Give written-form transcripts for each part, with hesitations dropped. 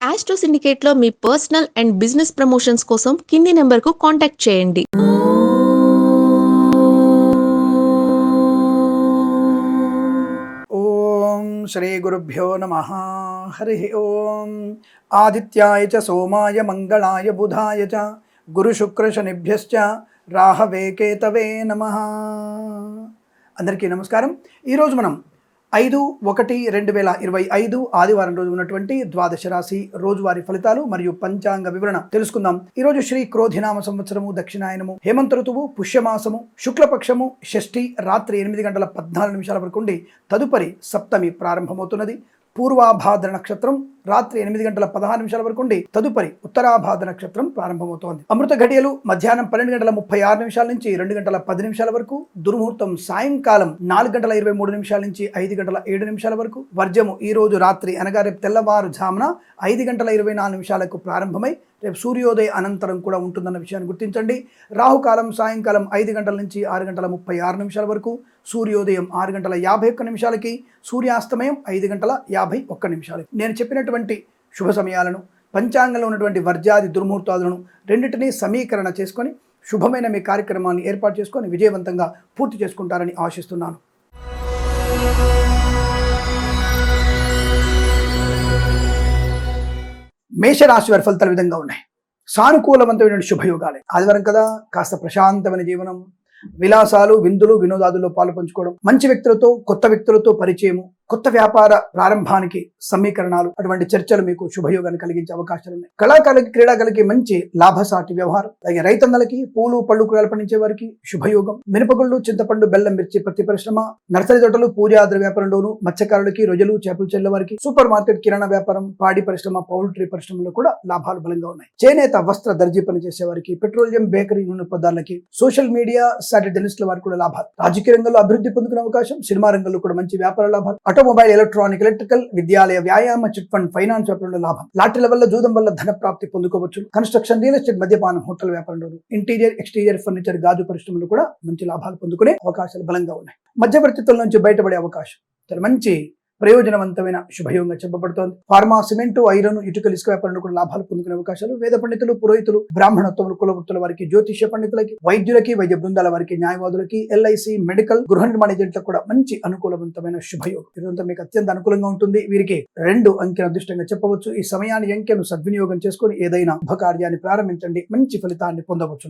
Astro సిండికేట్లో మీ personal and business promotions కోసం కింది నెంబర్కు కాంటాక్ట్ చేయండి. ఓం శ్రీ గురుభ్యో నమః. హరి ఓం. ఆదిత్యాయ చ సోమాయ మంగళాయ బుధాయ చ గురు శుక్ర శనిభ్యశ్చ రాహవే కేతవే నమః. అందరికీ నమస్కారం. ఈరోజు మనం 5/1/2025 ఆదివారం రోజు ఉన్నటువంటి ద్వాదశ రాశి రోజువారీ ఫలితాలు మరియు పంచాంగ వివరణ తెలుసుకుందాం. ఈరోజు శ్రీ క్రోధినామ సంవత్సరము, దక్షిణాయనము, హేమంత ఋతువు, పుష్యమాసము, శుక్లపక్షము, షష్ఠి రాత్రి 8:14 వరకు ఉండి తదుపరి సప్తమి ప్రారంభమవుతున్నది. పూర్వాభాద్ర నక్షత్రం రాత్రి 8:16 వరకు ఉండి తదుపరి ఉత్తరాభాద్ర నక్షత్రం ప్రారంభమవుతోంది. అమృత ఘడియలు మధ్యాహ్నం 12:36 నుంచి 2:10 వరకు, దుర్ముహూర్తం సాయంకాలం 4:23 నుంచి 5:07 వరకు, వర్జము ఈ రోజు రాత్రి అనగా రేపు తెల్లవారుజామున 5:24 ప్రారంభమై రేపు సూర్యోదయ అనంతరం కూడా ఉంటుందన్న విషయాన్ని గుర్తించండి. రాహుకాలం సాయంకాలం 5 గంటల నుంచి 6:36 వరకు, సూర్యోదయం 6:51, సూర్యాస్తమయం 5:51. నేను చెప్పినటువంటి శుభ సమయాలను, పంచాంగంలో ఉన్నటువంటి వర్జాది దుర్ముహూర్తాలను రెండింటినీ సమీకరణ చేసుకొని శుభమైన మీ కార్యక్రమాన్ని ఏర్పాటు చేసుకొని విజయవంతంగా పూర్తి చేసుకుంటారని ఆశిస్తున్నాను. మేషరాశి వారి ఫలితాలు విధంగా ఉన్నాయి. సానుకూలవంతమైన శుభయోగాలే. ఆదివారం కదా, కాస్త ప్రశాంతమైన జీవనం, విలాసాలు, విందులు, వినోదాదుల్లో పాలు పంచుకోవడం, మంచి వ్యక్తులతో, కొత్త వ్యక్తులతో పరిచయము, కొత్త వ్యాపార ప్రారంభానికి సమీకరణాలు, అటువంటి చర్చలు మీకు శుభయోగాన్ని కలిగించే అవకాశాలు ఉన్నాయి. కళాకారులకి, క్రీడాకారులకి మంచి లాభసాటి వ్యవహారం. అలాగే రైతన్నలకి, పూలు పళ్ళు కూరలు పండించే వారికి శుభయోగం. మినపగుళ్ళు, చింతపండు, బెల్లం, మిర్చి, పత్తి పరిశ్రమ, నర్సరీ తోటలు, పూజాద్ర వ్యాపారంలోను, మత్స్యకారులకి, రొయ్యలు, చేపలు చెల్లె వారికి, సూపర్ మార్కెట్, కిరాణా వ్యాపారం, పాడి పరిశ్రమ, పౌల్ట్రీ పరిశ్రమలో కూడా లాభాలు బలంగా ఉన్నాయి. చేనేత, వస్త్ర, దర్జీ పని చేసే వారికి, పెట్రోలియం, బేకరీ, నూనె పదార్థాలకి, సోషల్ మీడియా, సాటిలైట్ జర్నలిస్టుల వారికి కూడా లాభాలు. రాజకీయ రంగంలో అభివృద్ధి పొందుకునే అవకాశం. సినిమా రంగంలో కూడా మంచి వ్యాపార లాభాలు. ఆటోమొబైల్, ఎలక్ట్రానిక్, ఎలక్ట్రికల్, విద్యాలయ, వ్యాయామ, చిట్ ఫండ్, ఫైనాన్స్ వ్యాపారంలో లాభం. లాటరీల వల్ల, జూదం వల్ల ధన ప్రాప్తి పొందుకోవచ్చు. కన్స్ట్రక్షన్, రియల్ ఎస్టేట్, మద్యపానం, హోటల్ వ్యాపారంలో, ఇంటీరియర్, ఎక్స్టీరియర్, ఫర్నిచర్, గాజు పరిశ్రమలు కూడా మంచి లాభాలు పొందుకునే అవకాశాలు బలంగా ఉన్నాయి. మధ్యవర్తిత్వం నుంచి బయటపడే అవకాశం. చాలా మంచి ప్రయోజనవంతమైన శుభయోగంగా చెప్పబడుతోంది. ఫార్మా, సిమెంటు, ఐరన్, ఇటుకలు, ఇసుక వ్యాపారంలో కూడా లాభాలు పొందుకునే అవకాశాలు. వేద పండితులు, పురోహితులు, బ్రాహ్మణత్వములు, కులవృత్తుల వారికి, జ్యోతిష్య పండితులకి, వైద్యులకి, వైద్య బృందాల వారికి, న్యాయవాదులకి, ఎల్ఐసి, మెడికల్, గృహ నిర్మాణ ఏజెంట్లకు కూడా మంచి అనుకూలవంతమైన శుభయోగం. ఇదంతా మీకు అత్యంత అనుకూలంగా ఉంటుంది. వీరికి 2 అంకెను అదృష్టంగా చెప్పవచ్చు. ఈ సమయాన్ని, అంకెను సద్వినియోగం చేసుకుని ఏదైనా శుభకార్యాన్ని ప్రారంభించండి, మంచి ఫలితాన్ని పొందవచ్చు.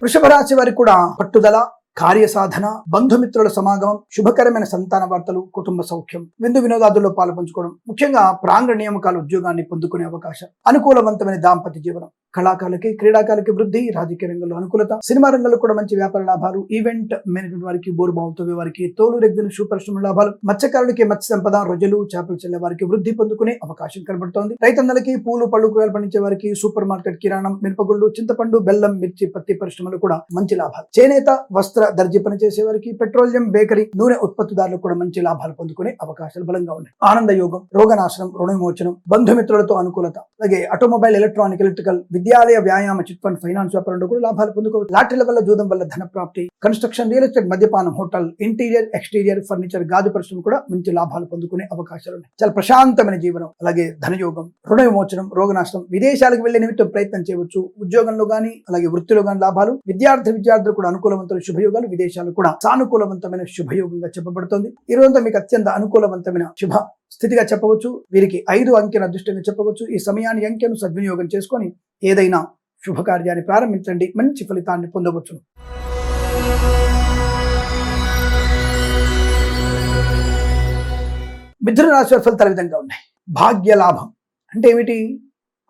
వృషభ రాశి వారికి కూడా పట్టుదల, కార్యసాధన, బంధుమిత్రుల సమాగమం, శుభకరమైన సంతాన వార్తలు, కుటుంబ సౌఖ్యం, విందు వినోదాదుల్లో పాలు పంచుకోవడం, ముఖ్యంగా ప్రాంగణ నియామకాల ఉద్యోగాన్ని పొందుకునే అవకాశం. అనుకూలవంతమైన దాంపత్య జీవనం. కళాకారులకి, క్రీడాకారులకి వృద్ధి. రాజకీయ రంగంలో అనుకూలత. సినిమా రంగంలో కూడా మంచి వ్యాపార లాభాలు. ఈవెంట్ మేనేజ్మెంట్ వారికి, బోరుబావుతో వారికి, తోలు రెగ్జిన్ షూ పరిశ్రమ లాభాలు. మత్స్యకారులకి, మత్స్య సంపద, రొయ్యలు, చేపలు చెల్లె వారికి వృద్ధి పొందుకునే అవకాశం కనబడుతోంది. రైతన్నలకి, పూలు పళ్ళు కూరలు పండించే వారికి, సూపర్ మార్కెట్, కిరాణం, మినపగుళ్ళు, చింతపండు, బెల్లం, మిర్చి, పత్తి పరిశ్రమలు కూడా మంచి లాభాలు. చేనేత, వస్త్ర, దర్జీ పనిచేసే వారికి, పెట్రోలియం, బేకరీ, నూనె ఉత్పత్తిదారులకు కూడా మంచి లాభాలు పొందుకునే అవకాశాలు బలంగా ఉన్నాయి. ఆనంద యోగం, రోగనాశనం, రుణ విమోచనం, బంధుమిత్రులతో అనుకూలత. అలాగే ఆటోమొబైల్, ఎలక్ట్రానిక్, ఎలక్ట్రికల్, విద్యాలయ, వ్యాయామ, చిట్ ఫండ్, ఫైనాన్స్ వ్యాపారంలో కూడా లాభాలు పొందుకోవచ్చు. లాటరీల వల్ల, జూదం వల్ల ధన ప్రాప్తి. కన్స్ట్రక్షన్, రియల్ ఎస్టేట్, మద్యపానం, హోటల్, ఇంటీరియర్, ఎక్స్టీరియర్, ఫర్నిచర్, గాజు పరిశ్రమ కూడా మంచి లాభాలు పొందుకునే అవకాశాలు ఉన్నాయి. చాలా ప్రశాంతమైన జీవనం. అలాగే ధనయోగం, రుణ విమోచనం, రోగనాశనం, విదేశాలకు వెళ్లే నిమిత్తం ప్రయత్నం చేయవచ్చు. ఉద్యోగంలో గానీ, అలాగే వృత్తిలో గానీ లాభాలు. విద్యార్థులు కూడా అనుకూలవంతమైన శుభయోగాలు. విదేశాలు కూడా సానుకూలవంతమైన శుభయోగంగా చెప్పబడుతోంది. ఈ రోజంతా మీకు అత్యంత అనుకూలవంతమైన శుభ స్థితిగా చెప్పవచ్చు. వీరికి 5 అంకెను అదృష్టంగా చెప్పవచ్చు. ఈ సమయాన్ని, అంకెను సద్వినియోగం చేసుకొని ఏదైనా శుభకార్యాన్ని ప్రారంభించండి, మంచి ఫలితాన్ని పొందవచ్చు. మిథున రాశి వారి ఫలితాల విధంగా ఉన్నాయి. భాగ్య లాభం అంటే ఏమిటి?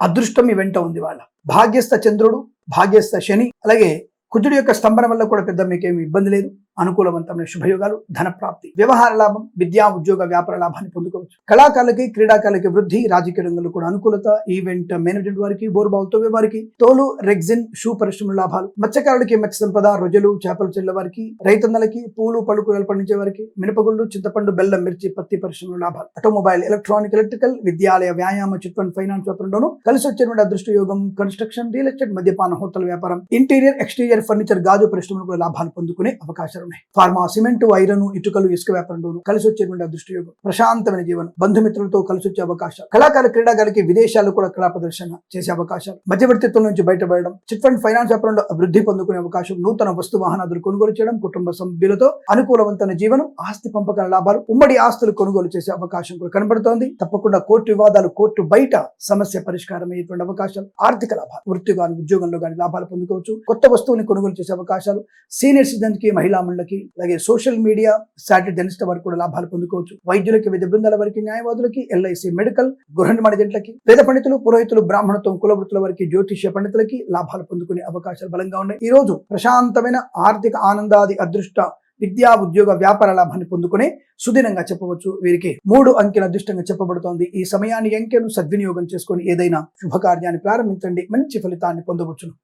అదృష్టం మీ వెంట ఉంది. వాళ్ళ భాగ్యస్థ చంద్రుడు, భాగ్యస్థ శని, అలాగే కుజుడి యొక్క స్తంభన వల్ల కూడా పెద్ద మీకేమి ఇబ్బంది లేదు. అనుకూలవంతమైన శుభయోగాలు, ధన ప్రాప్తి, వ్యవహార లాభం, విద్యా, ఉద్యోగ, వ్యాపార లాభాన్ని పొందుకోవచ్చు. కళాకారులకి, క్రీడాకారులకి వృద్ధి. రాజకీయ రంగంలో కూడా అనుకూలత. ఈవెంట్ మేనేజ్మెంట్ వారికి, బోరుబావుతో వారికి, తోలు రెగ్జిన్ షూ పరిశ్రమ లాభాలు. మత్స్యకారులకి, మత్స్య సంపద, రొయ్యలు, చేపలు చెల్లె వారికి, రైతన్నలకి, పూలు పళ్ళు కూరలు పండించే వారికి, మినపగుళ్ళు, చింతపండు, బెల్లం, మిర్చి, పత్తి పరిశ్రమ లాభాలు. ఆటోమొబైల్, ఎలక్ట్రానిక్, ఎలక్ట్రికల్, విద్యాలయ, వ్యాయామ, చిట్ ఫండ్, ఫైనాన్స్ వ్యాపారంలోనూ కలిసి వచ్చేటువంటి అదృష్ట యోగం. కన్స్ట్రక్షన్, రియల్ ఎస్టేట్, మద్యపాన, హోటల్ వ్యాపారం, ఇంటీరియర్, ఎక్స్టీరియర్, ఫర్నిచర్, గాజు పరిశ్రమలు కూడా లాభాలు పొందుకునే అవకాశాలు. అవకాశాలు ఉన్నాయి. ఫార్మా, సిమెంట్, ఐరన్, ఇటుకలు, ఇసుక వ్యాపారంలోనూ కలిసి వచ్చేటువంటి అదృష్టయోగం. ప్రశాంతమైన జీవనం, బంధుమిత్రులతో కలిసి వచ్చే అవకాశాలు, కళాకారులు, క్రీడాకారులకి విదేశాలు కూడా కళా ప్రదర్శన చేసే అవకాశాలు, మధ్యవర్తిత్వం నుంచి బయటపడడం, చిట్ ఫండ్ ఫైనాన్స్ వ్యాపారంలో అభివృద్ధి పొందుకునే అవకాశం, నూతన వస్తు వాహనాదులు కొనుగోలు చేయడం, కుటుంబ సభ్యులతో అనుకూలవంతమైన జీవనం, ఆస్తి పంపకాల లాభాలు, ఉమ్మడి ఆస్తులు కొనుగోలు చేసే అవకాశం కూడా కనబడుతోంది. తప్పకుండా కోర్టు వివాదాలు, కోర్టు బయట సమస్య పరిష్కారం అయ్యేటువంటి అవకాశాలు, ఆర్థిక లాభాలు, వృత్తి గాని ఉద్యోగంలో గాని లాభాలు పొందుకోవచ్చు. కొత్త వస్తువుని కొనుగోలు చేసే అవకాశాలు, సీనియర్ సిటిజన్ కి, మహిళా మండలికి, అలాగే సోషల్ మీడియా, శాటిలైట్ జర్నలిస్ట్ వరకు కూడా లాభాలు పొందుకోవచ్చు. వైద్యులకి, విద్య బృందాల వరకు, న్యాయవాదులకి, ఎల్ఐసి, మెడికల్, గృహ నిర్మాణ జంటలకి, వేద పండితులు, పురోహితులు, బ్రాహ్మణత్వం, కులవృత్తుల వరకు, జ్యోతిష్య పండితులకి లాభాలు పొందుకునే అవకాశాలు బలంగా ఉన్నాయి. ఈ రోజు ప్రశాంతమైన ఆర్థిక ఆనందాది అదృష్ట విద్యా, ఉద్యోగ, వ్యాపార లాభాన్ని పొందుకునే సుదినంగా చెప్పవచ్చు. వీరికి 3 అంకెల అదృష్టంగా చెప్పబడుతోంది. ఈ సమయాన్ని, అంకెను సద్వినియోగం చేసుకొని ఏదైనా శుభకార్యాన్ని ప్రారంభించండి, మంచి ఫలితాన్ని పొందవచ్చును.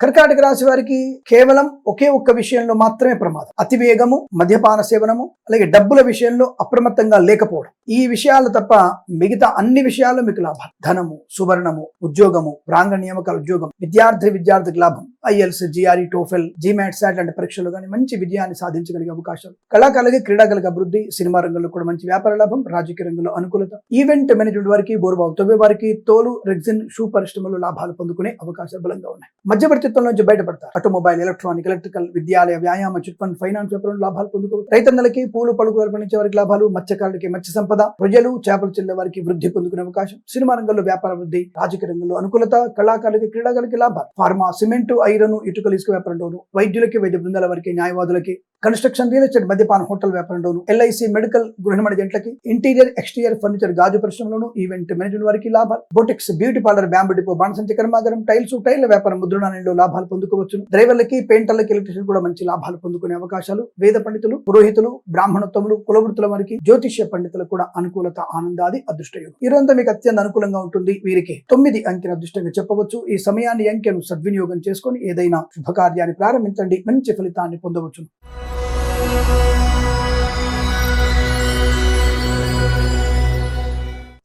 కర్కాటక రాశి వారికి కేవలం ఒకే ఒక్క విషయంలో మాత్రమే ప్రమాదం. అతివేగము, మద్యపాన సేవనము, అలాగే డబ్బుల విషయంలో అప్రమత్తంగా లేకపోవడం. ఈ విషయాలు తప్ప మిగతా అన్ని విషయాల్లో మీకు లాభాలు. ధనము, సువర్ణము, ఉద్యోగము, ప్రాంగణ నియామకాల ఉద్యోగం, విద్యార్థికి లాభం, ఐఎల్స్, జిఆర్ఈ, టోఫెల్, జీమాట్, సాట్ లాంటి పరీక్షలు కానీ మంచి విజయాన్ని సాధించగలిగే అవకాశాలు, కళాకారులకి, క్రీడాకారులకు అభివృద్ధి, సినిమా రంగంలో కూడా మంచి వ్యాపార లాభం, రాజకీయ రంగంలో అనుకూలత, ఈవెంట్ మేనేజ్మెంట్ వారికి, బోర్బావు తవ్వే వారికి, తోలు, రెగ్జిన్, షూ పరిశ్రమలో లాభాలు పొందుకునే అవకాశాలు బలంగా ఉన్నాయి. మధ్యవర్తిత్వం నుంచి బయటపడతారు. ఆటోమొబైల్, ఎలక్ట్రానిక్, ఎలక్ట్రికల్, విద్యాలయ, వ్యాయామ, చిట్ ఫండ్ ఫైనాన్స్ వ్యాపారంలో లాభాలు పొందుకోవచ్చు. రైతన్నలకి, పూలు పలుకులు పండించే వారికి లాభాలు, మత్స్యకారులకి మత్స్య సంపద, ప్రజలు, చేపలు చెల్లే వారికి వృద్ధి పొందుకునే అవకాశం, సినిమా రంగంలో వ్యాపార వృద్ధి, రాజకీయ రంగంలో అనుకూలత, కళాకారులకి, క్రీడాకారులకి లాభాలు, ఫార్మా, సిమెంట్, ఐరన్, ఇటుకలు, ఇసుక వ్యాపారంలోను, వైద్యులకి, వైద్య బృందాల వారికి, న్యాయవాదులకి, కన్స్ట్రక్షన్, రియల్ ఎస్టేట్, మద్యపాన, హోటల్ వ్యాపారంలోను, ఎల్ఐసి, మెడికల్, గృహ నిర్మాణ జంటలకి, ఇంటీరియర్, ఎక్స్టీరియర్ ఫర్నిచర్, గాజు పరిశ్రమలోను, ఈవెంట్ మేనేజ్మెంట్ వారికి లాభాలు, boutiques, beauty parlour, bamboo depot, బాణసంచి కర్మాగారం, టైల్స్, టైల్ వ్యాపారం, ముద్రణాలయంలో లాభాలు పొందుకోవచ్చు. డ్రైవర్లకి, పెయింటర్లకి, ఎలక్ట్రీషియన్ కూడా మంచి లాభాలు పొందుకునే అవకాశాలు, వేద పండితులు, పురోహితులు, బ్రాహ్మణత్వములు, కులవృత్తుల వారికి, జ్యోతిష్య పండితులకు కూడా అనుకూలత, ఆనందాది అదృష్టయోగం. ఈ రోజంతా మీకు అత్యంత అనుకూలంగా ఉంటుంది. వీరికి 9 అంకెల అదృష్టంగా చెప్పవచ్చు. ఈ సమయాన్ని, అంకెను సద్వినియోగం చేసుకొని ఏదైనా శుభకార్యాన్ని ప్రారంభించండి, మంచి ఫలితాన్ని పొందవచ్చు.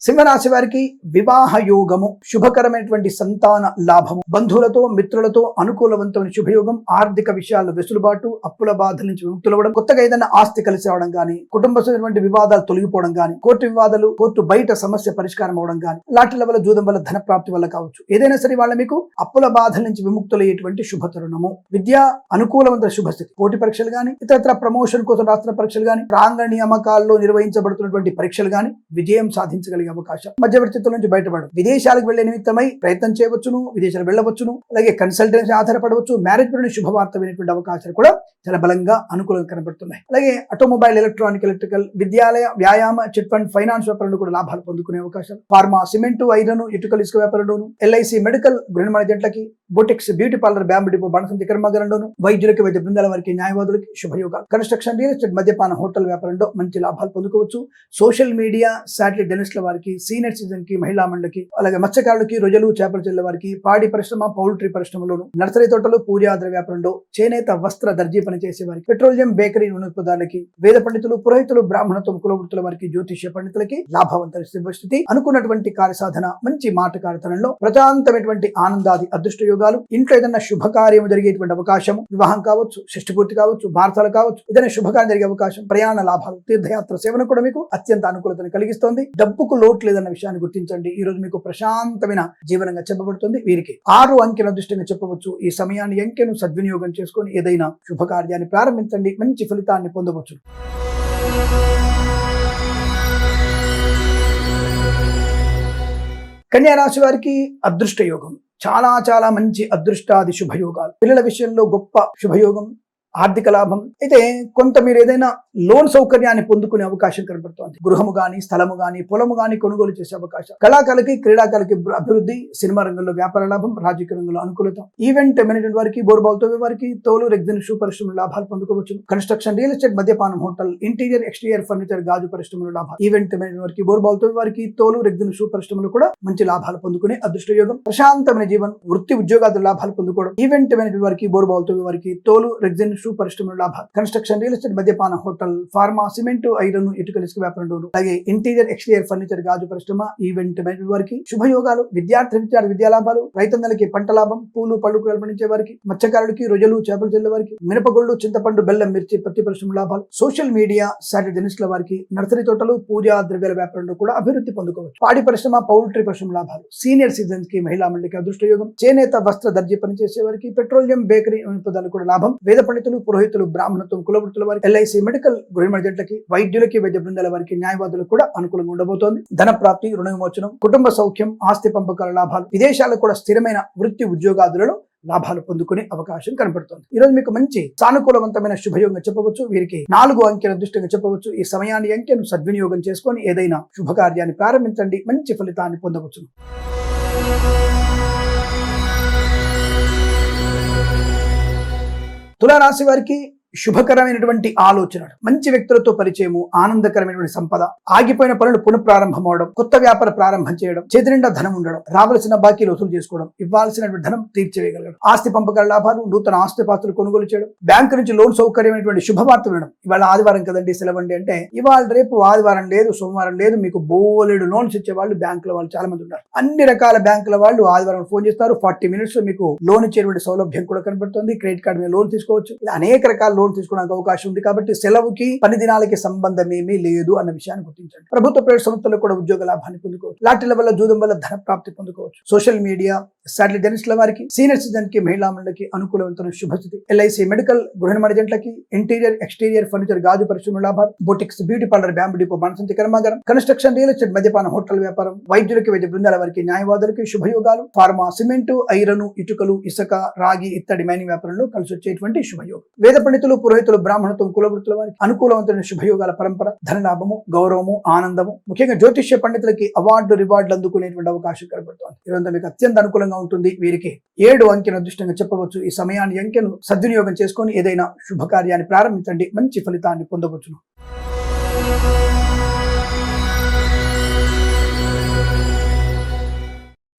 సింహరాశి వారికి వివాహ యోగము, శుభకరమైనటువంటి సంతాన లాభము, బంధువులతో, మిత్రులతో అనుకూలవంతమైన శుభయోగం, ఆర్థిక విషయాల్లో వెసులుబాటు, అప్పుల బాధల నుంచి విముక్తులవ్వడం, కొత్తగా ఏదైనా ఆస్తి కలిసి రావడం గానీ, కుటుంబ సభ్యులైనటువంటి వివాదాలు తొలగిపోవడం గానీ, కోర్టు వివాదాలు, కోర్టు బయట సమస్య పరిష్కారం అవడం గానీ, లాటరీల వల్ల, జూదం వల్ల, ధన ప్రాప్తి వల్ల కావచ్చు. ఏదైనా సరే వాళ్ళ మీకు అప్పుల బాధల నుంచి విముక్తులయ్యేటువంటి శుభ తరుణము. విద్య అనుకూలవంతమైన శుభస్థితి, పోటీ పరీక్షలు గానీ, ఇతరత్ర ప్రమోషన్ కోసం రాస్తున్న పరీక్షలు గానీ, ప్రాంగణ నియామకాల్లో నిర్వహించబడుతున్నటువంటి పరీక్షలు గానీ విజయం సాధించగలిగే అవకాశం, మధ్యవర్తిత్వం నుంచి బయటపడడం, విదేశాలకు వెళ్లే నిమిత్తమై ప్రయత్నం చేయవచ్చును, విదేశాలకు వెళ్ళవచ్చును, అలాగే కన్సల్టెన్సీ ఆధారపడవచ్చు, మ్యారేజ్ పడిన శుభవార్త వినేటువంటి అవకాశాలు కూడా చాలా బలంగా అనుకూలంగా కనబడుతున్నాయి. అలాగే ఆటోమొబైల్, ఎలక్ట్రానిక్, ఎలక్ట్రికల్, విద్యాలయ, వ్యాయామ, చిట్ ఫండ్ ఫైనాన్స్ వ్యాపారంలో కూడా లాభాలు పొందుకునే అవకాశం, ఫార్మా, సిమెంట్, ఐరన్, ఇటుకలు, ఇసుక వ్యాపారంలోను, ఎల్ఐసి, మెడికల్, గృహ నిర్మాణ జంటలకి, boutiques, beauty parlour, bamboo depot, బాణసంచి కర్మాగారంలోను, వైద్యులకి, వైద్య బృందాల వారికి, న్యాయవాదులకి శుభయోగాలు, కన్స్ట్రక్షన్, రియల్ ఎస్టేట్, మద్యపాన, హోటల్ వ్యాపారంలో మంచి లాభాలు పొందుకోవచ్చు. సోషల్ మీడియా, శాటిలైట్ జర్నలిస్టుల వారికి, సీనియర్ సిటిజన్ కి, మహిళా మండలికి, అలాగే మత్స్యకారులకి, రొయ్యలు, చేపలు చెల్లె వారికి, పాడి పరిశ్రమ, పౌల్ట్రీ పరిశ్రమలోను, నర్సరీ తోటలు, పూజాద్ర వ్యాపారంలో, చేనేత, వస్త్ర, దర్జీ పని చేసే వారికి, పెట్రోలియం, బేకరీ, నూనె పదార్థాలకి, వేద పండితులు, పురోహితులు, బ్రాహ్మణత్వం, కులవృత్తుల వారికి, జ్యోతిష్య పండితులకి లాభవంతమైన శుభస్థితి, అనుకున్నటువంటి కార్యసాధన, మంచి మాటకారితనంలో ప్రశాంతమైనటువంటి ఆనందాది అదృష్ట యోగాలు, ఇంట్లో ఏదైనా శుభకార్యం జరిగేటువంటి అవకాశం, వివాహం కావచ్చు, షష్ఠపూర్తి కావచ్చు, భారతాలు కావచ్చు, ఏదైనా శుభకార్యం జరిగే అవకాశం, ప్రయాణ లాభాలు, తీర్థయాత్ర సేవన కూడా మీకు అత్యంత అనుకూలతను కలిగిస్తోంది. డబ్బుకు లోటు లేదన్న విషయాన్ని గుర్తించండి. ఈ రోజు మీకు ప్రశాంతమైన జీవనంగా చెప్పబడుతుంది. వీరికి 6 అంకెల అదృష్టంగా చెప్పవచ్చు. ఈ సమయాన్ని, అంకెను సద్వినియోగం చేసుకొని ఏదైనా శుభకార్యాన్ని ప్రారంభించండి, మంచి ఫలితాన్ని పొందవచ్చు. కన్యా రాశి వారికి అదృష్ట యోగం, చాలా మంచి అదృష్టాది శుభయోగాలు, పిల్లల విషయంలో గొప్ప శుభయోగం, ఆర్థిక లాభం. అయితే కొంత మీరు ఏదైనా లోన్ సౌకర్యాన్ని పొందుకునే అవకాశం కనబడుతోంది. గృహము గాని, స్థలము గాని, పొలము గాని కొనుగోలు చేసే అవకాశం, కళాకారులకి, క్రీడాకారులకి అభివృద్ధి, సినిమా రంగంలో వ్యాపార లాభం, రాజకీయ రంగంలో అనుకూలత, ఈవెంట్ మేనేజ్మెంట్ వారికి, బోర్బావు తవ్వే వారికి, తోలు, రెగ్జిన్, షూ పరిశ్రమలో లాభాలు పొందుకోవచ్చు. కన్స్ట్రక్షన్, రియల్ ఎస్టేట్, మద్యపానం, హోటల్, ఇంటీరియర్, ఎక్స్టీరియర్ ఫర్నిచర్, గాజు పరిశ్రమలో లాభాలు, ఈవెంట్ మేనేజ్మెంట్ వారికి, బోర్బావు తవ్వే వారికి, తోలు, రెగ్జిన్, షూ పరిశ్రమలో కూడా మంచి లాభాలు పొందుకునే అదృష్ట యోగం, ప్రశాంతమైన జీవనం, వృత్తి ఉద్యోగాలు లాభాలు పొందుకోవడం, ఈవెంట్ మేనేజ్మెంట్ వారికి, బోర్బావు తవ్వే వారికి, తోలు, రెగ్జిన్, షూ పరిశ్రమలో లాభాలు, కన్స్ట్రక్షన్, రియల్ ఎస్టేట్, మద్యపాన, హోటల్, ఫార్మా, సిమెంట్, ఐరన్, ఇటుకలు, ఇసుక వ్యాపారం, అలాగే ఇంటీరియర్, ఎక్స్టీరియర్ ఫర్నిచర్, గాజు పరిశ్రమ, ఈవెంట్ మేనేజ్మెంట్ వారికి శుభయోగాలు, విద్యార్థి విద్యా లాభాలు, రైతన్నలకి పంట లాభం, పూలు పళ్ళు పండించే వారికి, మత్స్యకారులకి, రొయ్యలు చేపలు చెల్లే వారికి, మినపగుళ్ళు, చింతపండు, బెల్లం, మిర్చి, పత్తి పరిశ్రమ లాభాలు, సోషల్ మీడియా, శాటిలైట్ల వారికి, నర్సరీ తోటలు, పూజా ద్రవ్యాల వ్యాపారంలో కూడా అభివృద్ధి పొందుకోవచ్చు. పాడి పరిశ్రమ, పౌల్ట్రీ పరిశ్రమ లాభాలు, సీనియర్ సిటిజన్స్ కి, మహిళా మండలికి అదృష్టయోగం, చేనేత, వస్త్ర, దర్జీ పనిచేసే వారికి, పెట్రోలియం, బేకరీ పదాలు కూడా లాభం, వేద పండితులు, పురోహితులు, బ్రాహ్మణత్వం, కులవృత్తుల వారికి, ఎల్ఐసి, మెడికల్, గృహిణి జట్లకి, వైద్యులకి, వైద్య బృందాల వారికి, న్యాయవాదులకు కూడా అనుకూలంగా ఉండబోతోంది. ధన ప్రాప్తి, రుణ విమోచనం, కుటుంబ సౌఖ్యం, ఆస్తి పంపకాల లాభాలు, విదేశాలకు కూడా స్థిరమైన వృత్తి ఉద్యోగాదులలో లాభాలు పొందుకునే అవకాశం కనబడుతుంది. ఈ రోజు మీకు మంచి సానుకూలవంతమైన శుభయోగంగా చెప్పవచ్చు. వీరికి 4 అంకెల అదృష్టంగా చెప్పవచ్చు. ఈ సమయాన్ని అంకెను సద్వినియోగం చేసుకొని ఏదైనా శుభకార్యాన్ని ప్రారంభించండి, మంచి ఫలితాన్ని పొందవచ్చు. తులారాశి వారికి శుభకరమైనటువంటి ఆలోచనలు, మంచి వ్యక్తులతో పరిచయము, ఆనందకరమైనటువంటి సంపద, ఆగిపోయిన పనులు పునఃప్రారంభం అవడం, కొత్త వ్యాపార ప్రారంభం చేయడం, చేతి నిండా ధనం ఉండడం, రావాల్సిన బాకీలు వసూలు చేసుకోవడం, ఇవ్వాల్సినటువంటి ధనం తీర్చివేయగలగడం, ఆస్తి పంపకాల లాభాలు, నూతన ఆస్తిపాస్తులు కొనుగోలు చేయడం, బ్యాంకు నుంచి లోన్ సౌకర్యమైనటువంటి శుభవార్త వినడం. ఇవాళ ఆదివారం కదండి, సెలవండి అంటే ఇవాళ రేపు ఆదివారం లేదు, సోమవారం లేదు, మీకు బోలెడు లోన్స్ ఇచ్చే వాళ్ళు బ్యాంకుల వాళ్ళు చాలా మంది ఉన్నారు. అన్ని రకాల బ్యాంకుల వాళ్ళు ఆదివారం ఫోన్ చేస్తారు, 40 minutes లో మీకు లోన్ ఇచ్చేటువంటి సౌలభ్యం కూడా కనబడుతుంది. క్రెడిట్ కార్డు మీద లోన్ తీసుకోవచ్చు, ఇలా అనేక రకాల లోన్ తీసుకోవడానికి అవకాశం ఉంది. కాబట్టి సెలవుకి పని దినాలకి సంబంధం ఏమీ లేదు అన్న విషయాన్ని గుర్తించండి. ప్రభుత్వ ప్రైవేట్ సంస్థల్లో కూడా ఉద్యోగ లాభాన్ని పొందుకోవచ్చు. లాటరీల వల్ల, జూదం వల్ల ధన ప్రాప్తి పొందుకోవచ్చు. సోషల్ మీడియా, శాటిలైట్ జర్నలిస్టుల వారికి, సీనియర్ సిటిజన్ కి, మహిళా మండలికి అనుకూలవంతమైన శుభస్థితి. ఎల్ఐసి, మెడికల్, గృహిణి జంటలకి, ఇంటీరియర్, ఎక్స్టీరియర్ ఫర్నిచర్, గాజు పరిశ్రమ లాభాలు, boutiques, beauty parlour, bamboo depot, మనసంతి కర్మాగారం, కన్స్ట్రక్షన్, రియల్ ఎస్టేట్, మద్యపాన, హోటల్ వ్యాపారం, వైద్యులకి, వైద్య బృందాల వారికి, న్యాయవాదులకి శుభయోగాలు, ఫార్మా, సిమెంట్, ఐరన్, ఇటుకలు, ఇసుక, రాగి ఇత్తడి మైనింగ్ వ్యాపారంలో కలిసి వచ్చేటువంటి శుభయోగం. వేద పండితులు, పురోహితులు, బ్రాహ్మణత్వం, కులవృత్తుల వారికి అనుకూలవంతమైన శుభయోగాల పరంపర, ధనలాభము, గౌరవము, ఆనందము, ముఖ్యంగా జ్యోతిష్య పండితులకి అవార్డు, రివార్డులు అందుకునేటువంటి అవకాశం కనబడుతోంది. ఈరోజు మీకు అత్యంత అనుకూలంగా ఉంటుంది. వీరికి 7 అంకెను అదృష్టంగా చెప్పవచ్చు. ఈ సమయాన్ని అంకెను సద్వినియోగం చేసుకొని ఏదైనా శుభకార్యాన్ని ప్రారంభించండి, మంచి ఫలితాన్ని పొందవచ్చును.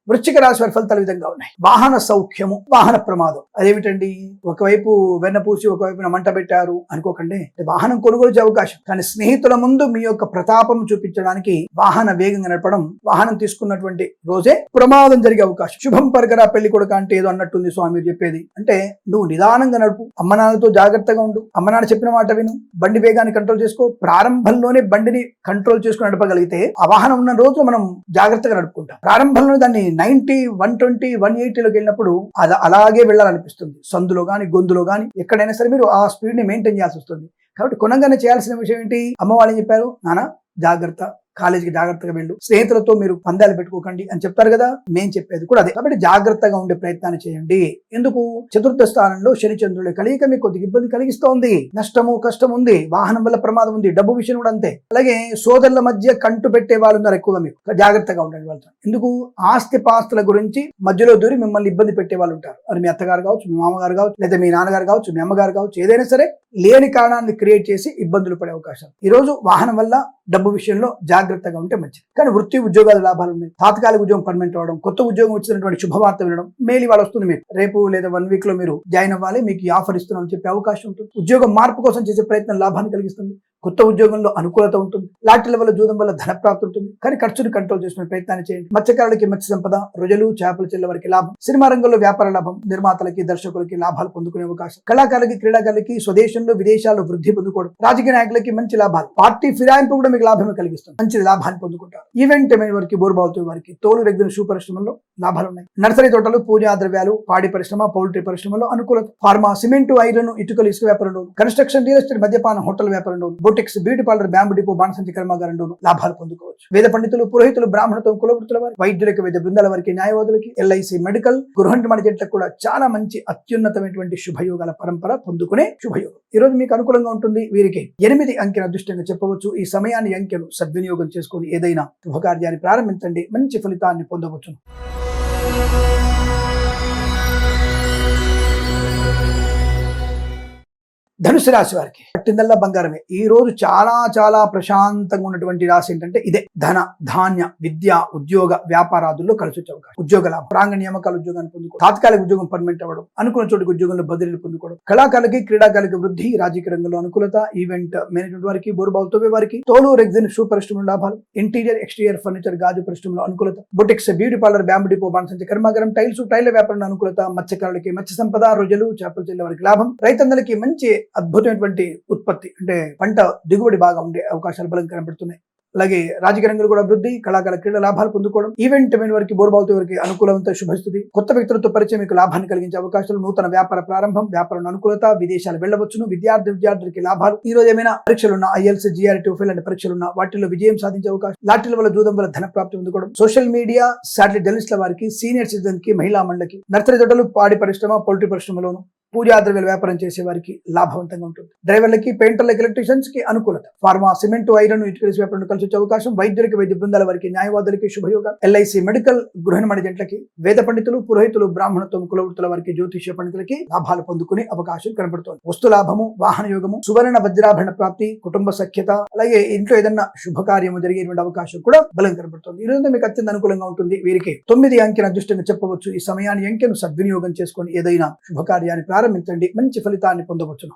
వృశ్చిక రాశి వారి ఫలితాలు విధంగా ఉన్నాయి. వాహన సౌఖ్యము, వాహన ప్రమాదం. అదేమిటండి, ఒకవైపు వెన్నపూసి ఒకవైపున మంట పెట్టారు అనుకోకండి, వాహనం కొనుగోలు చేసే అవకాశం. కానీ స్నేహితుల ముందు మీ యొక్క ప్రతాపం చూపించడానికి వాహన వేగంగా నడపడం, వాహనం తీసుకున్నటువంటి రోజే ప్రమాదం జరిగే అవకాశం. శుభం పరగరా పెళ్లి కొడుక అంటే ఏదో అన్నట్టుంది స్వామి చెప్పేది. అంటే నువ్వు నిదానంగా నడుపు, అమ్మనాన్నతో జాగ్రత్తగా ఉండు, అమ్మనాన్న చెప్పిన మాట విను, బండి వేగాన్ని కంట్రోల్ చేసుకో. ప్రారంభంలోనే బండిని కంట్రోల్ చేసుకుని నడపగలిగితే ఆ వాహనం ఉన్న రోజు మనం జాగ్రత్తగా నడుపుకుంటాం. ప్రారంభంలో దాన్ని 90, 120, 180లోకి వెళ్ళినప్పుడు అది అలాగే వెళ్ళాలనిపిస్తుంది. సందులో గాని, గొంతులో గాని, ఎక్కడైనా సరే మీరు ఆ స్పీడ్ ని మెయింటైన్ చేయాల్సి వస్తుంది. కాబట్టి కొనంగానే చేయాల్సిన విషయం ఏంటి, అమ్మ వాళ్ళు ఏం చెప్పారు, నాన్న జాగ్రత్త, కాలేజీకి జాగ్రత్తగా వెళ్ళు, స్నేహితులతో మీరు పందాలు పెట్టుకోకండి అని చెప్తారు కదా, మేము చెప్పేది కూడా అదే. కాబట్టి జాగ్రత్తగా ఉండే ప్రయత్నాన్ని చేయండి. ఎందుకు, చతుర్థ స్థానంలో శని చంద్రుల కలయిక మీకు కొద్దిగా ఇబ్బంది కలిగిస్తోంది. నష్టము, కష్టం ఉంది, వాహనం వల్ల ప్రమాదం ఉంది, డబ్బు విషయం కూడా అంతే. అలాగే సోదరుల మధ్య కంటు పెట్టే వాళ్ళు ఉన్నారు ఎక్కువగా, మీకు జాగ్రత్తగా ఉండండి వాళ్ళతో. ఎందుకు, ఆస్తి పాస్తుల గురించి మధ్యలో దూరి మిమ్మల్ని ఇబ్బంది పెట్టే వాళ్ళు ఉంటారు. అది మీ అత్తగారు కావచ్చు, మీ మామగారు కావచ్చు, లేదా మీ నాన్నగారు కావచ్చు, మీ అమ్మగారు కావచ్చు, ఏదైనా సరే లేని కారణాన్ని క్రియేట్ చేసి ఇబ్బందులు పడే అవకాశం. ఈ రోజు వాహనం వల్ల, డబ్బు విషయంలో జాగ్రత్తగా ఉంటే మంచిది. కానీ వృత్తి ఉద్యోగాల లాభాలు ఉన్నాయి. తాత్కాలిక ఉద్యోగం పర్మనెంట్ అవ్వడం, కొత్త ఉద్యోగం వచ్చినటువంటి శుభవార్త వినడం, మెయిల్ ఇవాళ వస్తుంది మీకు, రేపు లేదా 1 week లో మీరు జాయిన్ అవ్వాలి, మీకు ఈ ఆఫర్ ఇస్తున్నామని చెప్పే అవకాశం ఉంటుంది. ఉద్యోగం మార్పు కోసం చేసే ప్రయత్నం లాభాన్ని కలిగిస్తుంది. కొత్త ఉద్యోగంలో అనుకూలత ఉంటుంది. లాటరీల వల్ల, జూదం వల్ల ధన ప్రాప్తి ఉంటుంది. కానీ ఖర్చును కంట్రోల్ చేసుకునే ప్రయత్నాన్ని చేయండి. మత్స్యకారులకి మత్స్య సంపద, రొయ్యలు, చేపలు చెల్లె వారికి లాభం. సినిమా రంగంలో వ్యాపార లాభం, నిర్మాతలకి, దర్శకులకి లాభాలు పొందుకునే అవకాశం. కళాకారులకి, క్రీడాకారులకి స్వదేశంలో, విదేశాల్లో వృద్ధి పొందుకోవడం. రాజకీయ నాయకులకి మంచి లాభాలు. పార్టీ ఫిరాయింపు కూడా మీకు లాభమే కలిగిస్తుంది, మంచి లాభాన్ని పొందుకుంటారు. ఈవెంట్ వారికి, బోర్బావుతో వారికి, తోలు రెగ్గిన షూ పరిశ్రమలో లాభాలు ఉన్నాయి. నర్సరీ తోటలు, పూజా ద్రవ్యాలు, పాడి పరిశ్రమ, పౌల్ట్రీ పరిశ్రమలో అనుకూలత. ఫార్మా, సిమెంట్, ఐరన్, ఇటుకలు, ఇసుక వ్యాపారంలో, కన్స్ట్రక్షన్, రియల్ ఎస్టేట్, మద్యపాన, హోటల్ వ్యాపారంలో, boutiques, beauty parlour, bamboo depot, బాణసంచి కర్మాగారంలో లాభాలు పొందుకోవచ్చు. వేద పండితులు, పురోహితులు, బ్రాహ్మణత్వం, కులవృత్తుల వారి, వైద్యులకి, వైద్య బృందాల వారికి, న్యాయవాదులకి, ఎల్ఐసి, మెడికల్, గృహిణి జంటలకు కూడా చాలా మంచి అత్యున్నతమైనటువంటి శుభయోగాల పరంపర పొందుకునే శుభయోగం. ఈ రోజు మీకు అనుకూలంగా ఉంటుంది. వీరికి 8 అంకెను అదృష్టంగా చెప్పవచ్చు. ఈ సమయాన్ని అంకెను సద్వినియోగం చేసుకుని ఏదైనా శుభకార్యాన్ని ప్రారంభించండి, మంచి ఫలితాన్ని పొందవచ్చు. ధనుసు రాశి వారికి పట్టిందల్లా బంగారమే. ఈ రోజు చాలా చాలా ప్రశాంతంగా ఉన్నటువంటి రాశి ఏంటంటే ఇదే. ధన ధాన్య విద్య ఉద్యోగ వ్యాపారాదుల్లో కలిసి వచ్చే అవకాశం, ఉద్యోగ లాభం, ప్రాంగ నియామకాల ఉద్యోగాన్ని పొందుకోవడం, తాత్కాలిక ఉద్యోగం పర్మనెంట్ అవ్వడం, అనుకున్న చోటికి ఉద్యోగంలో బదిలీలు పొందుకోవడం, కళాకారులకి క్రీడాకారులకి వృద్ధి, రాజకీయ రంగంలో అనుకూలత, ఈవెంట్ మేనేజ్మెంట్ వారికి, బోరుబావుతో వారికి, తోలు రెగ్జిన్ షూ పరిశ్రమలో లాభాలు, ఇంటీరియర్ ఎక్స్టీరియర్ ఫర్నిచర్ గాజు పరిశ్రమలో అనుకూలత, boutiques beauty parlour bamboo depot బాణసంచి కర్మాగారం టైల్స్ టైల్ వ్యాపారంలో అనుకూలత, మత్స్యకారులకి మత్స్య సంపద రొయ్యలు చేపలు చెల్లె వారికి లాభం, రైతన్నలకి మంచి అద్భుతమైనటువంటి ఉత్పత్తి అంటే పంట దిగుబడి బాగా ఉండే అవకాశాలు బలంగా కనబడుతున్నాయి. అలాగే రాజకీయ రంగంలో కూడా అభివృద్ధి, కళాకారుల క్రీడా లాభాలు పొందుకోవడం, ఈవెంట్ వారికి బోర్బావుతో వారికి అనుకూలవంత శుభస్థితి, కొత్త వ్యక్తులతో పరిచయం మీకు లాభాన్ని కలిగించే అవకాశాలు, నూతన వ్యాపార ప్రారంభం, వ్యాపారం అనుకూలత, విదేశాలు వెళ్లవచ్చును, విద్యార్థులకి లాభాలు, ఈ రోజు ఏమైనా పరీక్షలున్నా ఐఎల్స్ జిఆర్టీ టోఫెల్ లాంటి పరీక్షలున్నా వాటిల్లో విజయం సాధించే అవకాశం, లాటరీల వల్ల జూదం వల్ల ధన ప్రాప్తి పొందుకోవడం, సోషల్ మీడియా శాటిలైట్ జర్నలిస్టుల వారికి, సీనియర్ సిటిజన్ కి, మహిళా మండలికి, నర్సరీ తోటలు, పాడి పరిశ్రమ, పౌల్ట్రీ పరిశ్రమలోను, పూజా ద్రవ్యాల వ్యాపారం చేసే వారికి లాభవంతంగా ఉంటుంది. డ్రైవర్లకి, పెయింటర్లకి, ఎలక్ట్రీషియన్స్ కి అనుకూలత, ఫార్మా, సిమెంట్, ఐరన్, ఇటుకల వ్యాపారం కలిసి వచ్చే అవకాశం, వైద్యులకి, వైద్య బృందాల వారికి, న్యాయవాదులకి శుభయోగాలు, ఎల్ఐసి మెడికల్, గృహ నిర్మాణ జంటలకి, వేద పండితులు, పురోహితులు, బ్రాహ్మణత్వం, కులవృత్తుల వారికి, జ్యోతిష్య పండితులకి లాభాలు పొందుకునే అవకాశం కనబడుతోంది. వస్తు లాభము, వాహన యోగము, సువర్ణ వజ్రాభరణ ప్రాప్తి, కుటుంబ సఖ్యత, అలాగే ఇంట్లో ఏదన్నా శుభకార్యము జరిగేటువంటి అవకాశం కూడా బలం కనబడుతుంది. ఈ రోజు మీకు అత్యంత అనుకూలంగా ఉంటుంది. వీరికి 9 అంకెను అదృష్టంగా చెప్పవచ్చు. ఈ సమయాన్ని అంకెను సద్వినియోగం చేసుకొని ఏదైనా శుభకార్యాన్ని ప్రారంభించండి, మంచి ఫలితాన్ని పొందవచ్చును.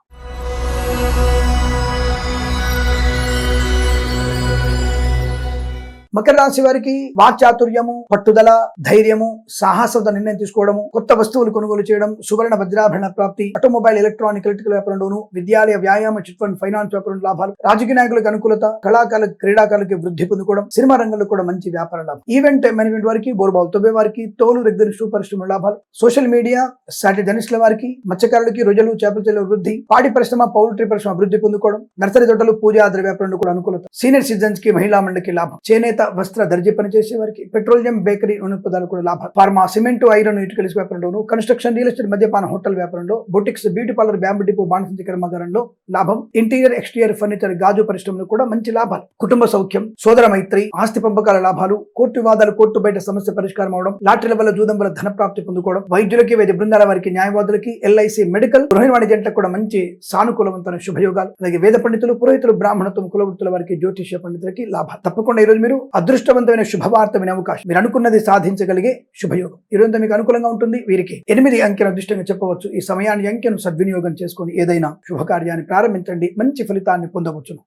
మకర రాశి వారికి వాక్చాతుర్యము, పట్టుదల, ధైర్యము, సాహసంతో నిర్ణయం తీసుకోవడము, కొత్త వస్తువులు కొనుగోలు చేయడం, సువర్ణ వజ్రాభరణ ప్రాప్తి, ఆటోమొబైల్, ఎలక్ట్రానిక్, ఎలక్ట్రికల్ వ్యాపారంలోను, విద్యాలయ, వ్యాయామ, చిట్ ఫండ్, ఫైనాన్స్ వ్యాపారం లాభాలు, రాజకీయ నాయకులకు అనుకూలత, కళాకారులకు, క్రీడాకారులకి వృద్ధి పొందుకోవడం, సినిమా రంగంలో కూడా మంచి వ్యాపార లాభం, ఈవెంట్ మేనేజ్మెంట్ వారికి, బోర్బావులు తవ్వే వారికి, తోలు రెగ్జిన్ షూ పరిశ్రమ లాభాలు, సోషల్ మీడియా శాటిలైట్ జర్నలిస్టుల వారికి, మత్స్యకారులకి, రొయ్యలు చేపల చెల్లె వృద్ధి, పాడి పరిశ్రమ, పౌల్ట్రీ పరిశ్రమ అభివృద్ధి పొందుకోవడం, నర్సరీ తోటలు, పూజా ద్రవ్య వ్యాపారంలో కూడా అనుకూలత, సీనియర్ సిటిజన్స్ కి, మహిళా మండలికి లాభం, చేనేత వస్త్ర దర్జీ పనిచేసే వారికి, పెట్రోలియం, బేకరీ, నూనె పదాలు కూడా లాభాలు, ఫార్మా, సిమెంట్, ఐరన్, ఇటుకల వ్యాపారంలోను, కన్స్ట్రక్షన్, రియల్ ఎస్టేట్, మద్యపాన హోటల్ వ్యాపారంలో, boutiques, beauty parlour, bamboo depot బాణసంచి కర్మాగారంలో లాభం, ఇంటీరియర్ ఎక్స్టీరియర్ ఫర్నిచర్ గాజు పరిశ్రమలో కూడా మంచి లాభాలు, కుటుంబ సౌఖ్యం, సోదర మైత్రి, ఆస్తి పంపకాల లాభాలు, కోర్టు వివాదాలు, కోర్టు బయట సమస్య పరిష్కారం అవడం, లాటరీల వల్ల జూదం వల్ల ధన ప్రాప్తి పొందుకోవడం, వైద్యులకి, వైద్య బృందాల వారికి, న్యాయవాదులకి, ఎల్ఐసి మెడికల్, గృహ నిర్మాణ జంటలకు కూడా మంచి సానుకూలవంతమైన శుభయోగాలు, అలాగే వేద పండితులు, పురోహితులు, బ్రాహ్మణత్వం, కులవృత్తుల వారికి, జ్యోతిష్య పండితులకి లాభాలు. తప్పకుండా ఈరోజు మీరు అదృష్టవంతమైన శుభవార్త వినే అవకాశం, మీరు అనుకున్నది సాధించగలిగే శుభయోగం ఈ రోజు మీకు అనుకూలంగా ఉంటుంది. వీరికి 8 అంకెను అదృష్టంగా చెప్పవచ్చు. ఈ సమయాన్ని అంకెను సద్వినియోగం చేసుకొని ఏదైనా శుభకార్యాన్ని ప్రారంభించండి, మంచి ఫలితాన్ని పొందవచ్చును.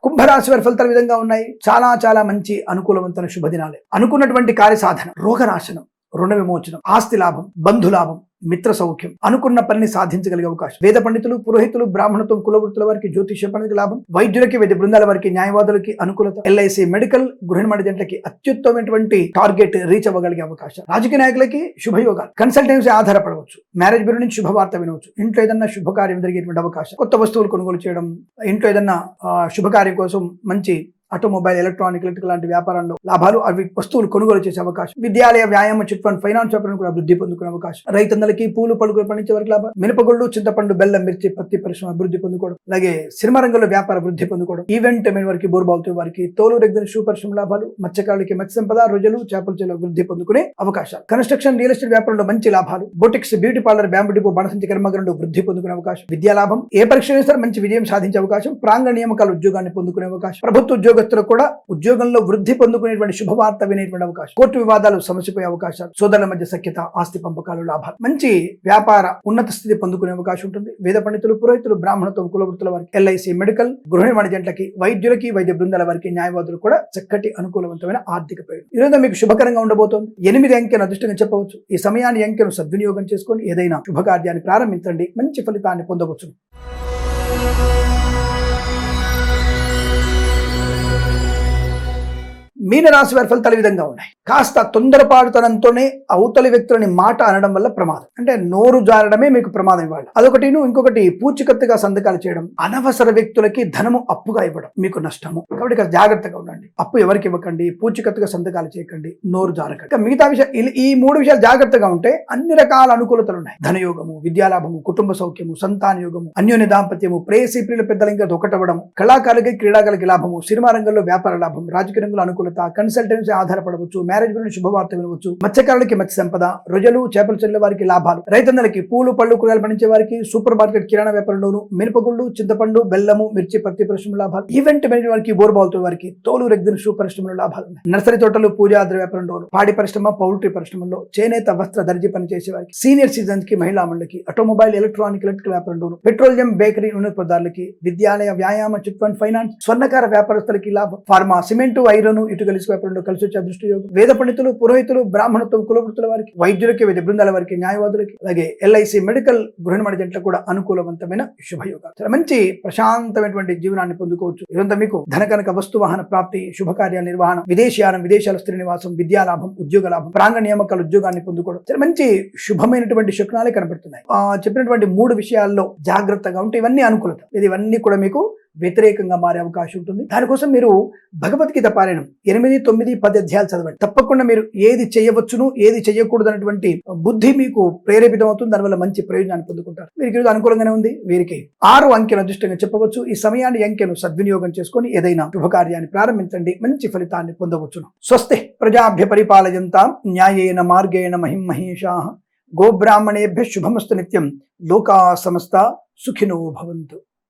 కుంభరాశి వారి ఫలితాలు విధంగా ఉన్నాయి. చాలా చాలా మంచి అనుకూలవంతమైన శుభదినాలే. అనుకున్నటువంటి కార్యసాధన, రోగనాశనం, రుణ విమోచనం, ఆస్తి లాభం, బంధు లాభం, మిత్ర సౌఖ్యం, అనుకున్న పనిని సాధించగలిగే అవకాశం, వేద పండితులు, పురోహితులు, బ్రాహ్మణత్వం, కులవృత్తుల వారికి, జ్యోతిష్య పండితులకు లాభం, వైద్యులకి, వైద్య బృందాల వారికి, న్యాయవాదులకి అనుకూలత, ఎల్ఐసి మెడికల్, గృహ నిర్మాణ జంటలకి అత్యుత్తమైనటువంటి టార్గెట్ రీచ్ అవ్వగలిగే అవకాశం, రాజకీయ నాయకులకి శుభయోగాలు, కన్సల్టెన్సీ ఆధారపడవచ్చు, మ్యారేజ్ బ్యూరో నుంచి శుభవార్త వినవచ్చు, ఇంట్లో ఏదన్నా శుభకార్యం జరిగేటువంటి అవకాశం, కొత్త వస్తువులు కొనుగోలు చేయడం, ఇంట్లో ఏదన్నా శుభకార్యం కోసం మంచి ఆటోమొబైల్, ఎలక్ట్రానిక్, ఎలక్ట్రికల్ లాంటి వ్యాపారంలో లాభాలు, అవి వస్తువులు కొనుగోలు చేసే అవకాశం, విద్యాలయ, వ్యాయామ, చిట్ ఫండ్, ఫైనాన్స్ వ్యాపారం కూడా అభివృద్ధి పొందుకునే అవకాశం, రైతన్నలకి పూలు పలుకులు పండించే వారికి లాభాలు, మినపగుళ్ళు, చింతపండు, బెల్లం, మిర్చి, పత్తి పరిశ్రమ అభివృద్ధి పొందుకోవడం, అలాగే సినిమా రంగంలో వ్యాపార వృద్ధి పొందుకోవడం, ఈవెంట్ మేనేజ్మెంట్ వారికి, బోర్బావుతో వారికి, తోలు రెగ్జిన్ షూ పరిశ్రమ లాభాలు, మత్స్యకారులకి మత్స్య సంపద, రొయ్యలు చేపల చెల్లె అభివృద్ధి పొందుకునే అవకాశాలు, కన్స్ట్రక్షన్, రియల్ ఎస్టేట్ వ్యాపారంలో మంచి లాభాలు, boutiques, beauty parlour, bamboo depot బాణసంచి కర్మాగారంలో వృద్ధి పొందుకునే అవకాశం, విద్యా లాభం, ఏ పరీక్ష చేస్తారు మంచి విజయం సాధించే అవకాశం, ప్రాంగణ నియామకాల ఉద్యోగాన్ని పొందుకునే అవకాశం, ప్రభుత్వ ఉద్యోగస్తులకు కూడా ఉద్యోగంలో వృద్ధి పొందుకునేటువంటి శుభవార్త వినేటువంటి అవకాశం, కోర్టు వివాదాలు సమసిపోయే అవకాశాలు, సోదరుల మధ్య సఖ్యత, ఆస్తి పంపకాలు లాభాలు, మంచి వ్యాపార ఉన్నత స్థితి పొందుకునే అవకాశం ఉంటుంది. వేద పండితులు, పురోహితులు, బ్రాహ్మణత్వం, కులవృత్తుల వారికి, ఎల్ఐసి మెడికల్, గృహ నిర్మాణ జంటలకి, వైద్యులకి, వైద్య బృందాల వారికి, న్యాయవాదులు కూడా చక్కటి అనుకూలవంతమైన ఆర్థిక ప్రయోజనం ఈరోజు మీకు శుభకరంగా ఉండబోతోంది. 8 అంకెను అదృష్టంగా చెప్పవచ్చు. ఈ సమయాన్ని అంకెను సద్వినియోగం చేసుకొని ఏదైనా శుభకార్యాన్ని ప్రారంభించండి, మంచి ఫలితాన్ని పొందవచ్చు. మీనరాశి వారి ఫలితాలు విధంగా ఉన్నాయి. కాస్త తొందరపాటుతనంతోనే అవతలి వ్యక్తులని మాట అనడం వల్ల ప్రమాదం, అంటే నోరు జారడమే మీకు ప్రమాదం ఇవ్వాలి. అదొకటి. ఇంకొకటి పూచికత్తుగా సంతకాలు చేయడం, అనవసర వ్యక్తులకి ధనము అప్పుగా ఇవ్వడం మీకు నష్టము. కాబట్టి కాస్త జాగ్రత్తగా ఉండండి. అప్పు ఎవరికి ఇవ్వకండి, పూచికత్తుగా సంతకాలు చేయకండి, నోరు జారకండి. మిగతా విషయాలు, ఈ 3 విషయాలు జాగ్రత్తగా ఉంటే అన్ని రకాల అనుకూలతలు ఉన్నాయి. ధనయోగము, విద్యాలాభము, కుటుంబ సౌఖ్యము, సంతాన యోగము, అన్యోన్య దాంపత్యము, ప్రేయసీ ప్రియుల పెద్దల ఇంకా ఒకటవ్వడం, కళాకారులకి, క్రీడాకారులకి లాభము, సినిమా రంగంలో వ్యాపార లాభం, రాజకీయ రంగంలో అనుకూల అనుకూలత, కన్సల్టెన్సీ ఆధారపడవచ్చు, మ్యారేజ్ గురించి శుభవార్త వినవచ్చు, మత్స్యకారులకి మత్స్య సంపద, రొయ్యలు చేపలు చెల్లె వారికి లాభాలు, రైతన్నలకి పూలు పళ్ళు కూరగాయలు పండించే వారికి, సూపర్ మార్కెట్ కిరాణా వ్యాపారంలోను, మినపగుళ్ళు చింతపండు బెల్లము మిర్చి పత్తి పరిశ్రమ లాభాలు, ఈవెంట్ మేనేజ్ వారికి, బోర్బాల్తో వారికి, తోలు రెగ్దిన షూ పరిశ్రమలో లాభాలు ఉన్నాయి. నర్సరీ తోటలు పూజాద్ర వ్యాపారంలోను, పాడి పరిశ్రమ పౌల్ట్రీ పరిశ్రమలో, చేనేత వస్త్ర దర్జీ పనిచేసే వారికి, సీనియర్ సిటిజన్స్ కి మహిళా మండలికి, ఆటోమొబైల్ ఎలక్ట్రికల్ వ్యాపారంలోను, పెట్రోలియం బేకరీ నూనె పదార్థాలకి, విద్యాలయ వ్యాయామ చిట్ ఫండ్ ఫైనాన్స్, స్వర్ణకార వ్యాపారస్తులకి లాభం, ఫార్మా సిమెంటు ఐరన్ ఇటుకలిసి వ్యాపారంలో కలిసి వచ్చే అదృష్ట యోగం, వేద పండితులు పురోహితులు బ్రాహ్మణత్వం కులవృత్తుల వారికి, వైద్యులకి వైద్య బృందాల వారికి, న్యాయవాదులకి, అలాగే ఎల్ఐసి మెడికల్ గృహ నిర్మాణ జంటలకు కూడా అనుకూలవంతమైన శుభయోగాలు. చాలా మంచి ప్రశాంతమైనటువంటి జీవనాన్ని పొందుకోవచ్చు. ఇదంతా మీకు ధనకనక వస్తు వాహన ప్రాప్తి, శుభకార్యాల నిర్వహణ, విదేశీయానం, విదేశాల స్త్రీ నివాసం, విద్యా లాభం, ఉద్యోగ లాభం, ప్రాంగ నియామకాల ఉద్యోగాన్ని పొందుకోవడం, చాలా మంచి శుభమైనటువంటి శకునాలే కనబడుతున్నాయి. చెప్పినటువంటి 3 విషయాల్లో జాగ్రత్తగా ఉంటే ఇవన్నీ అనుకూలత, ఇవన్నీ కూడా మీకు వ్యతిరేకంగా మారే అవకాశం ఉంటుంది. దానికోసం మీరు భగవద్గీత పారాయణం 8, 9, 10 అధ్యాయాలు చదవండి. తప్పకుండా మీరు ఏది చేయవచ్చును ఏది చేయకూడదు అనేటువంటి బుద్ధి మీకు ప్రేరేపితం అవుతుంది. దానివల్ల మంచి ప్రయోజనాన్ని పొందుకుంటారు. వీరికి ఈరోజు అనుకూలంగానే ఉంది. వీరికి 6 అంకెను అదృష్టంగా చెప్పవచ్చు. ఈ సమయాన్ని అంకెను సద్వినియోగం చేసుకొని ఏదైనా శుభకార్యాన్ని ప్రారంభించండి, మంచి ఫలితాన్ని పొందవచ్చును. స్వస్తి ప్రజాభ్య పరిపాలయంతాం న్యాయేన మార్గేణ మహిం మహేషాః గోబ్రాహ్మణేభ్య శుభమస్తు నిత్యం. లోకా సమస్త సుఖినో భవంతు.